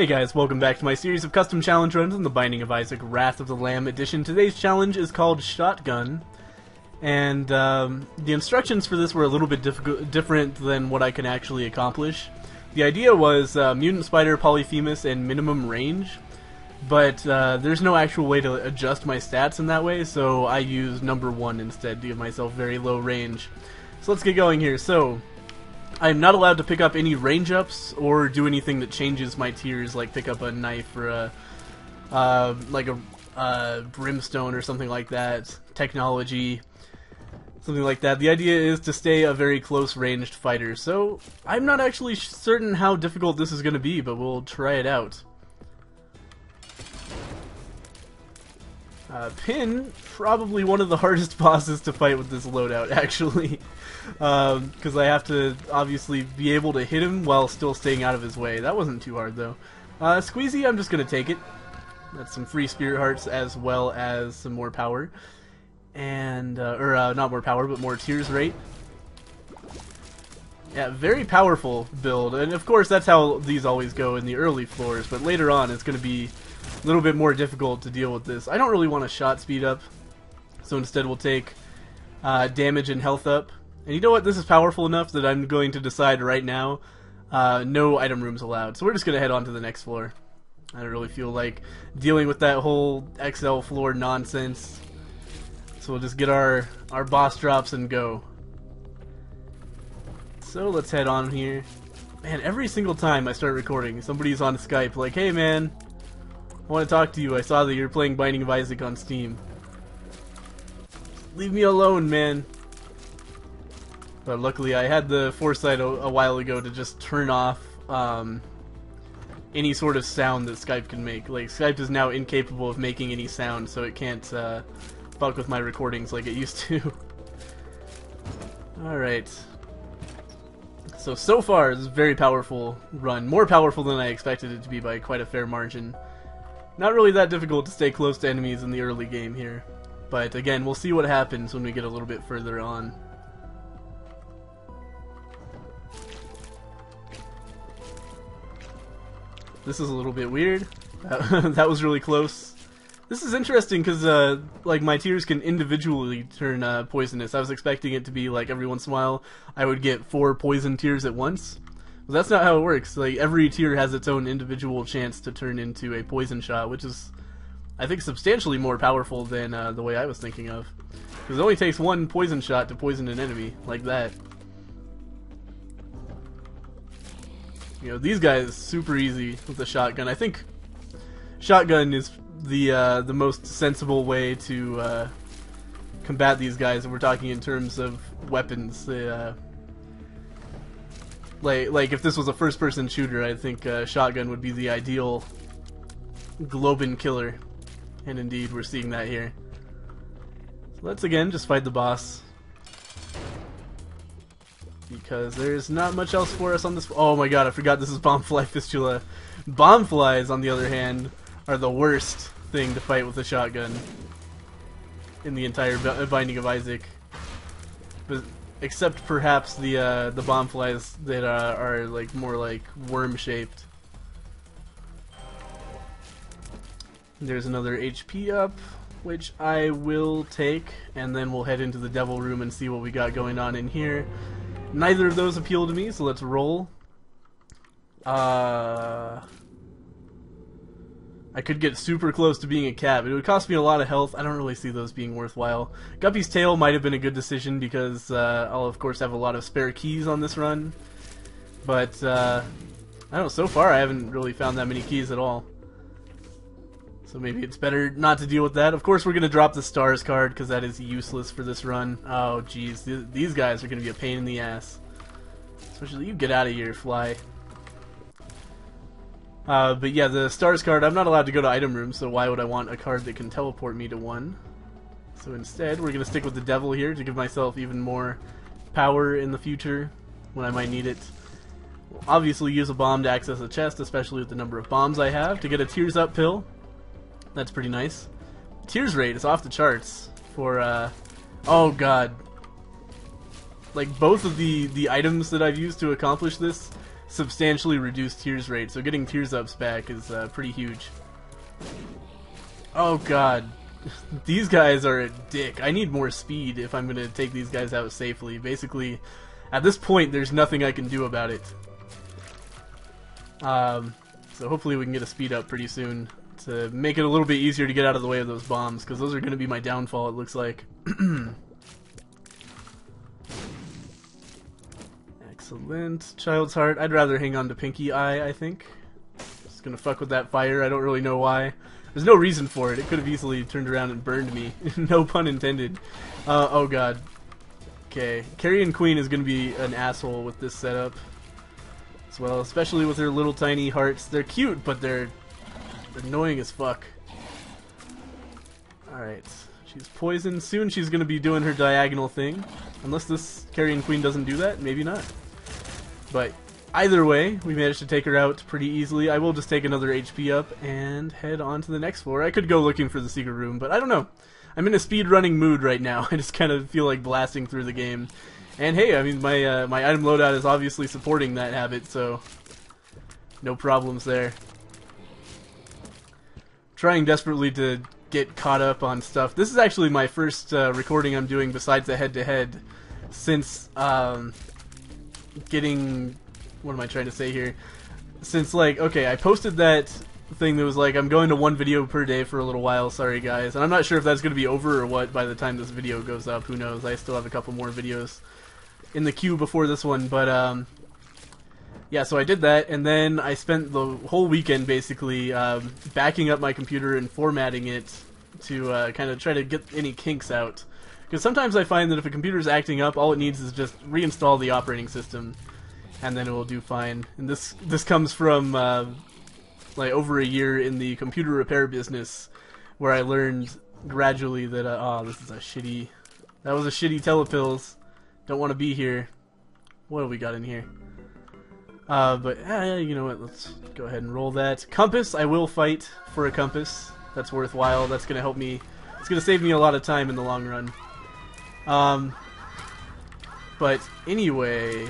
Hey guys, welcome back to my series of custom challenge runs in the Binding of Isaac Wrath of the Lamb edition. Today's challenge is called Shotgun, and the instructions for this were a little bit different than what I can actually accomplish. The idea was Mutant Spider, Polyphemus, and minimum range, but there's no actual way to adjust my stats in that way, so I use number 1 instead to give myself very low range. So let's get going here. So I'm not allowed to pick up any range ups or do anything that changes my tiers, like pick up a knife or a brimstone or something like that, technology, something like that. The idea is to stay a very close ranged fighter, so I'm not actually certain how difficult this is going to be, but we'll try it out. Pin, probably one of the hardest bosses to fight with this loadout, actually. Because I have to obviously be able to hit him while still staying out of his way. That wasn't too hard though. SQUEEZY, I'm just going to take it. That's some free spirit hearts as well as some more power. And, not more power, but more tears rate. Yeah, very powerful build. And of course that's how these always go in the early floors, but later on it's going to be a little bit more difficult to deal with this. I don't really want a shot speed up, so instead we'll take damage and health up. And you know what? This is powerful enough that I'm going to decide right now, no item rooms allowed. So we're just going to head on to the next floor. I don't really feel like dealing with that whole XL floor nonsense. So we'll just get our boss drops and go. So let's head on here. Man, every single time I start recording, somebody's on Skype like, hey man, I want to talk to you. I saw that you're playing Binding of Isaac on Steam. Leave me alone, man. But luckily I had the foresight a while ago to just turn off any sort of sound that Skype can make. Like, Skype is now incapable of making any sound, so it can't fuck with my recordings like it used to. Alright. So far, this is a very powerful run. More powerful than I expected it to be by quite a fair margin. Not really that difficult to stay close to enemies in the early game here. But again, we'll see what happens when we get a little bit further on. This is a little bit weird. That was really close. This is interesting because like my tiers can individually turn poisonous. I was expecting it to be like every once in a while I would get 4 poison tiers at once. But that's not how it works. Like, every tier has its own individual chance to turn into a poison shot, which is, I think, substantially more powerful than the way I was thinking of. Because it only takes 1 poison shot to poison an enemy, like that. You know, these guys, super easy with the shotgun. I think shotgun is the most sensible way to combat these guys if we're talking in terms of weapons. Like if this was a first-person shooter, I think shotgun would be the ideal Globin killer. And indeed, we're seeing that here. So let's again just fight the boss. Because there's not much else for us on this... Oh my god, I forgot this is Bombfly Fistula. Bombflies, on the other hand, are the worst thing to fight with a shotgun in the entire Binding of Isaac. But except perhaps the bombflies that are like more like worm shaped. There's another HP up, which I will take, and then we'll head into the devil room and see what we got going on in here. Neither of those appeal to me, so let's roll. I could get super close to being a cat, but it would cost me a lot of health. I don't really see those being worthwhile. Guppy's tail might have been a good decision because I'll of course have a lot of spare keys on this run. But I don't know, so far I haven't really found that many keys at all. So maybe it's better not to deal with that. Of course we're going to drop the stars card because that is useless for this run. Oh jeez, these guys are going to be a pain in the ass. Especially you get out of here, fly. But yeah, the stars card, I'm not allowed to go to item rooms, so why would I want a card that can teleport me to one? So instead, we're going to stick with the devil here to give myself even more power in the future when I might need it. We'll obviously use a bomb to access a chest, especially with the number of bombs I have, to get a tears up pill. That's pretty nice. Tears rate is off the charts for, oh god. Like, both of the items that I've used to accomplish this substantially reduced tears rate, so getting tears ups back is pretty huge. Oh god. These guys are a dick. I need more speed if I'm gonna take these guys out safely. Basically, at this point, there's nothing I can do about it. So hopefully we can get a speed up pretty soon to make it a little bit easier to get out of the way of those bombs, because those are going to be my downfall, it looks like. Excellent. Child's Heart. I'd rather hang on to Pinky Eye, I think. Just gonna fuck with that fire. I don't really know why. There's no reason for it. It could have easily turned around and burned me. No pun intended. Oh god. Okay. Carrion Queen is gonna be an asshole with this setup as well, especially with her little tiny hearts. They're cute, but they're annoying as fuck. Alright. She's poisoned. Soon she's gonna be doing her diagonal thing. Unless this Carrion Queen doesn't do that, maybe not. But either way, we managed to take her out pretty easily. I will just take another HP up and head on to the next floor. I could go looking for the secret room, but I don't know. I'm in a speedrunning mood right now. I just kind of feel like blasting through the game. And hey, I mean, my item loadout is obviously supporting that habit, so no problems there. Trying desperately to get caught up on stuff. This is actually my first recording I'm doing besides the head-to-head since getting... What am I trying to say here? Since, like, okay, I posted that thing that was like, I'm going to one video per day for a little while, sorry guys. And I'm not sure if that's going to be over or what by the time this video goes up, who knows. I still have a couple more videos in the queue before this one, but yeah, so I did that, and then I spent the whole weekend basically backing up my computer and formatting it to kind of try to get any kinks out. Because sometimes I find that if a computer's acting up, all it needs is just reinstall the operating system, and then it will do fine. And this comes from like over a year in the computer repair business, where I learned gradually that oh, this is a shitty. That was a shitty telepills. Don't want to be here. What have we got in here? But you know what? Let's go ahead and roll that. Compass. I will fight for a compass. That's worthwhile. That's gonna help me. It's gonna save me a lot of time in the long run. But anyway.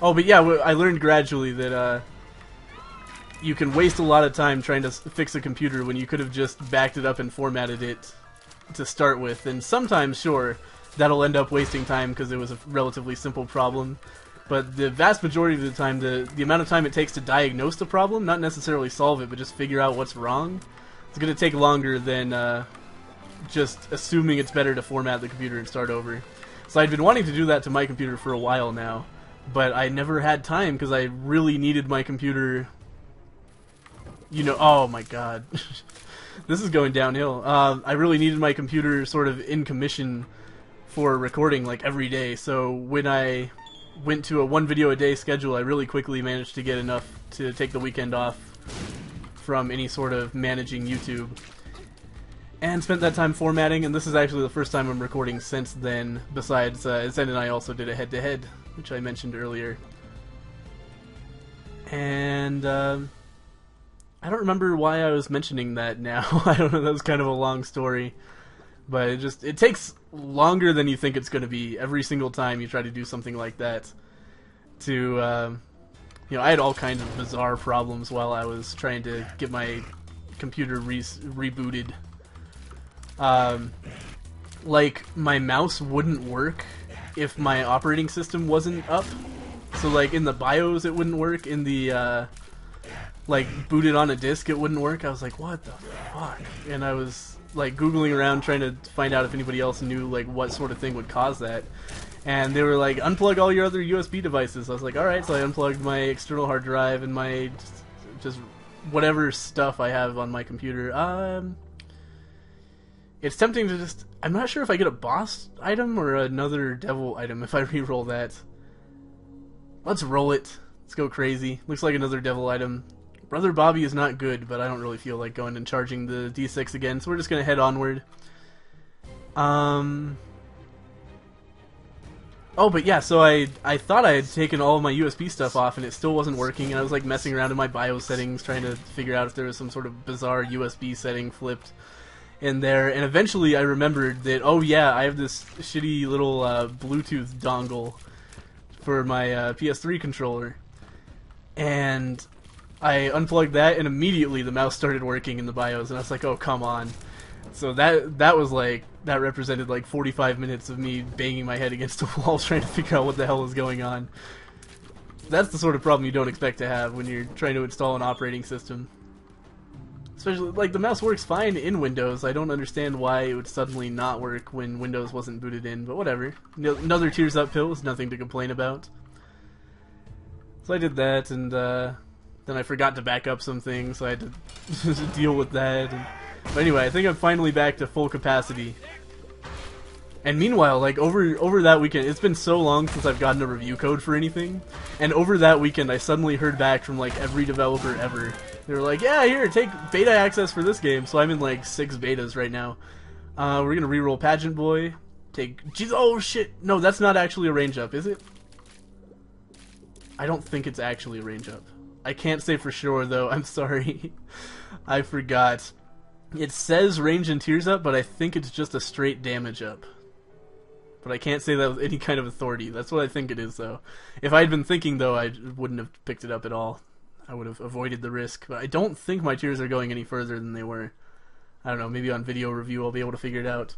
Oh, but yeah, I learned gradually that you can waste a lot of time trying to fix a computer when you could have just backed it up and formatted it to start with. And sometimes, sure, that'll end up wasting time because it was a relatively simple problem. But the vast majority of the time, the amount of time it takes to diagnose the problem, not necessarily solve it, but just figure out what's wrong, it's going to take longer than just assuming it's better to format the computer and start over. So I'd been wanting to do that to my computer for a while now, but I never had time because I really needed my computer. You know, oh my god. This is going downhill. I really needed my computer sort of in commission for recording like every day, so when I went to a one video a day schedule, I really quickly managed to get enough to take the weekend off from any sort of managing YouTube. And spent that time formatting, and this is actually the first time I'm recording since then, besides Zen and I also did a head-to-head, which I mentioned earlier. And I don't remember why I was mentioning that now. I don't know, that was kind of a long story. But it takes longer than you think it's going to be every single time you try to do something like that. To, you know, I had all kinds of bizarre problems while I was trying to get my computer rebooted. Like, my mouse wouldn't work if my operating system wasn't up. So, like, in the BIOS it wouldn't work, in the, like, booted on a disk it wouldn't work. I was like, what the fuck? And I was, like, Googling around trying to find out if anybody else knew, like, what sort of thing would cause that. And they were like, unplug all your other USB devices. I was like, alright, so I unplugged my external hard drive and my, just whatever stuff I have on my computer. It's tempting to just... I'm not sure if I get a boss item or another devil item if I re-roll that. Let's roll it. Let's go crazy. Looks like another devil item. Brother Bobby is not good, but I don't really feel like going and charging the D6 again, so we're just going to head onward. Oh, but yeah, so I thought I had taken all of my USB stuff off and it still wasn't working, and I was like messing around in my BIOS settings trying to figure out if there was some sort of bizarre USB setting flipped in there, and eventually I remembered that, oh yeah, I have this shitty little Bluetooth dongle for my PS3 controller. and I unplugged that, and immediately the mouse started working in the BIOS, and I was like, oh, come on. So that was like, that represented like 45 minutes of me banging my head against a wall trying to figure out what the hell was going on. That's the sort of problem you don't expect to have when you're trying to install an operating system. Especially, like, the mouse works fine in Windows. I don't understand why it would suddenly not work when Windows wasn't booted in, but whatever. Another Tears Up pill is nothing to complain about. So I did that, and then I forgot to back up some things, so I had to deal with that. But anyway, I think I'm finally back to full capacity. And meanwhile, like, over that weekend, it's been so long since I've gotten a review code for anything, and over that weekend I suddenly heard back from, like, every developer ever. They were like, yeah, here, take beta access for this game. So I'm in, like, 6 betas right now. We're gonna reroll Pageant Boy. Jeez, oh shit! No, that's not actually a range up, is it? I don't think it's actually a range up. I can't say for sure, though. I'm sorry. I forgot. It says range and tears up, but I think it's just a straight damage up. But I can't say that with any kind of authority. That's what I think it is, though. If I'd been thinking, though, I wouldn't have picked it up at all. I would have avoided the risk. But I don't think my tears are going any further than they were. I don't know, maybe on video review I'll be able to figure it out.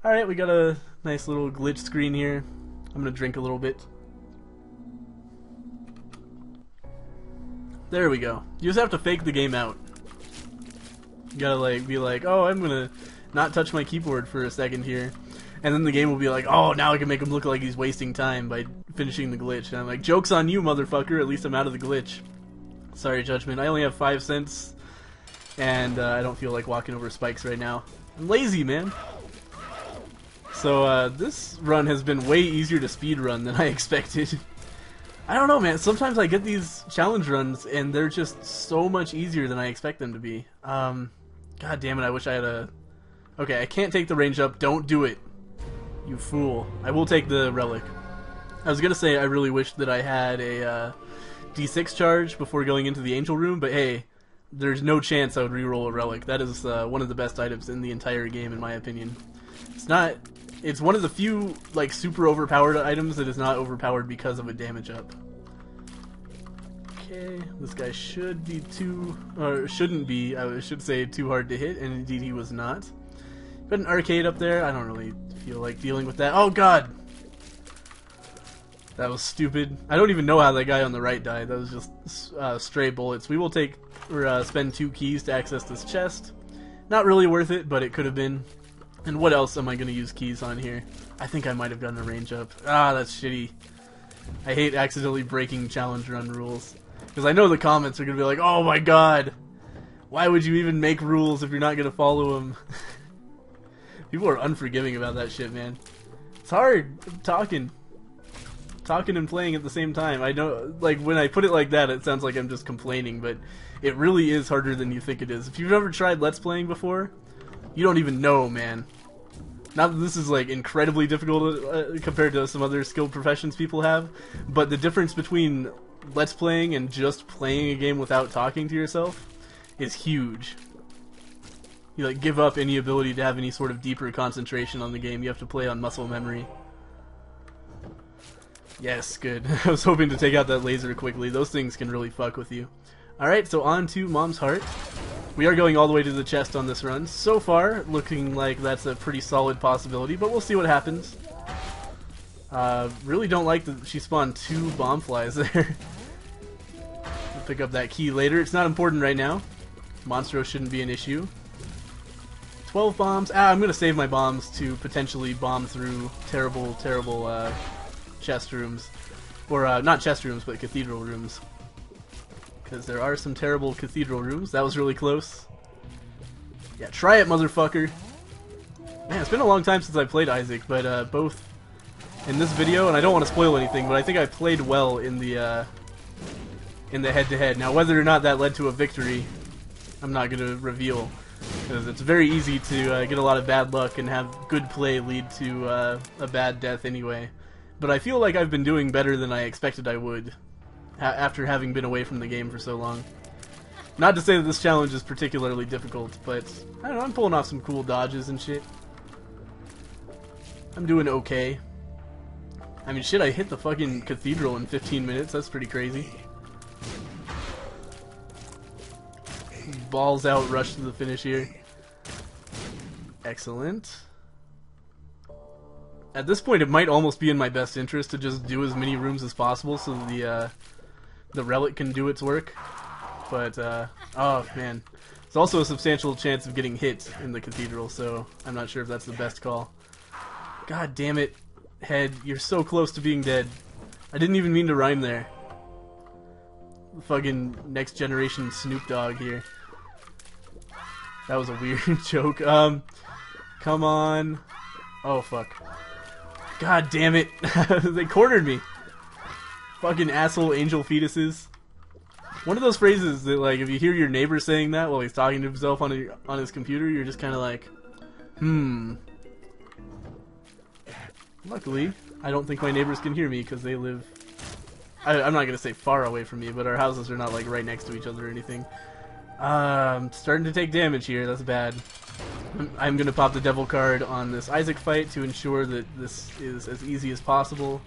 Alright, we got a nice little glitch screen here. I'm gonna drink a little bit. There we go. You just have to fake the game out. You gotta, like, be like, oh, I'm gonna not touch my keyboard for a second here. And then the game will be like, oh, now I can make him look like he's wasting time by finishing the glitch. And I'm like, joke's on you, motherfucker. At least I'm out of the glitch. Sorry, Judgment. I only have 5 cents. And I don't feel like walking over spikes right now. I'm lazy, man. So this run has been way easier to speedrun than I expected. I don't know, man. Sometimes I get these challenge runs, and they're just so much easier than I expect them to be. God damn it, I wish I had a... Okay, I can't take the range up. Don't do it. You fool. I will take the relic. I was gonna say I really wish that I had a D6 charge before going into the angel room, but hey, there's no chance I would reroll a relic. That is one of the best items in the entire game, in my opinion. It's one of the few, like, super overpowered items that is not overpowered because of a damage up. Okay, this guy should be shouldn't be, I should say, too hard to hit, and indeed he was not. Got an arcade up there. I don't really feel like dealing with that. Oh god! That was stupid. I don't even know how that guy on the right died. That was just stray bullets. We will spend 2 keys to access this chest. Not really worth it, but it could have been. And what else am I going to use keys on here? I think I might have gotten a range up. Ah, that's shitty. I hate accidentally breaking challenge run rules. Because I know the comments are going to be like, oh my god! Why would you even make rules if you're not going to follow them? People are unforgiving about that shit, man. It's hard talking and playing at the same time. I know, like, when I put it like that, it sounds like I'm just complaining, but it really is harder than you think it is. If you've ever tried Let's Playing before, you don't even know, man. Not that this is, like, incredibly difficult compared to some other skilled professions people have, but the difference between Let's Playing and just playing a game without talking to yourself is huge. You, like, give up any ability to have any sort of deeper concentration on the game. You have to play on muscle memory. Yes, good. I was hoping to take out that laser quickly. Those things can really fuck with you. Alright, so on to Mom's Heart. We are going all the way to the chest on this run. So far, looking like that's a pretty solid possibility, but we'll see what happens. Really don't like that she spawned 2 bomb flies there. We'll pick up that key later. It's not important right now. Monstro shouldn't be an issue. 12 bombs. I'm going to save my bombs to potentially bomb through terrible, terrible chest rooms. Or, not chest rooms, but cathedral rooms. Because there are some terrible cathedral rooms. That was really close. Yeah, try it, motherfucker. Man, it's been a long time since I played Isaac, but both in this video, and I don't want to spoil anything, but I think I played well in the head-to-head. Now, whether or not that led to a victory, I'm not going to reveal. Because it's very easy to get a lot of bad luck and have good play lead to a bad death anyway. But I feel like I've been doing better than I expected I would, after having been away from the game for so long. Not to say that this challenge is particularly difficult, but I don't know, I'm pulling off some cool dodges and shit. I'm doing okay. I mean, shit, I hit the fucking cathedral in 15 minutes, that's pretty crazy. balls out rush to the finish here. Excellent. At this point, it might almost be in my best interest to just do as many rooms as possible so the relic can do its work. But, oh man. There's also a substantial chance of getting hit in the cathedral, so I'm not sure if that's the best call. God damn it, head. You're so close to being dead. I didn't even mean to rhyme there. Fucking next generation Snoop Dogg here. That was a weird joke. Come on. Oh, fuck. God damn it. They cornered me. Fucking asshole angel fetuses. One of those phrases that, like, if you hear your neighbor saying that while he's talking to himself on his computer, you're just kind of like, Luckily, I don't think my neighbors can hear me because they live... I'm not going to say far away from me, but our houses are not, like, right next to each other or anything. I'm starting to take damage here. That's bad. I'm going to pop the devil card on this Isaac fight to ensure that this is as easy as possible.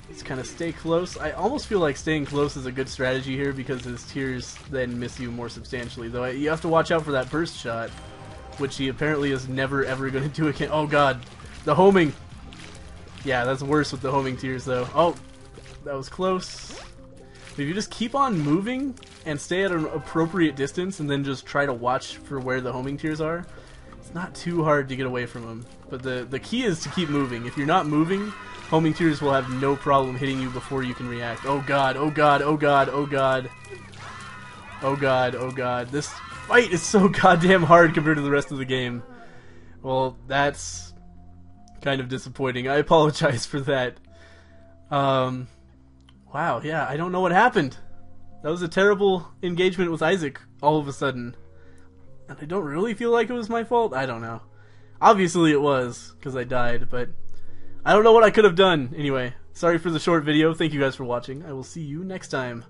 Let's kind of stay close. I almost feel like staying close is a good strategy here because his tears then miss you more substantially. Though you have to watch out for that burst shot, which he apparently is never ever going to do again. Oh god, the homing! Yeah, that's worse with the homing tears though. Oh, that was close. If you just keep on moving and stay at an appropriate distance and then just try to watch for where the homing tears are, it's not too hard to get away from them. But the key is to keep moving. If you're not moving, homing tears will have no problem hitting you before you can react. Oh god, oh god, oh god, oh god. Oh god, oh god. This fight is so goddamn hard compared to the rest of the game. Well, that's kind of disappointing. I apologize for that. Wow, yeah, I don't know what happened. That was a terrible engagement with Isaac all of a sudden. And I don't really feel like it was my fault. I don't know. Obviously it was, because I died, but I don't know what I could have done. Anyway, sorry for the short video. Thank you guys for watching. I will see you next time.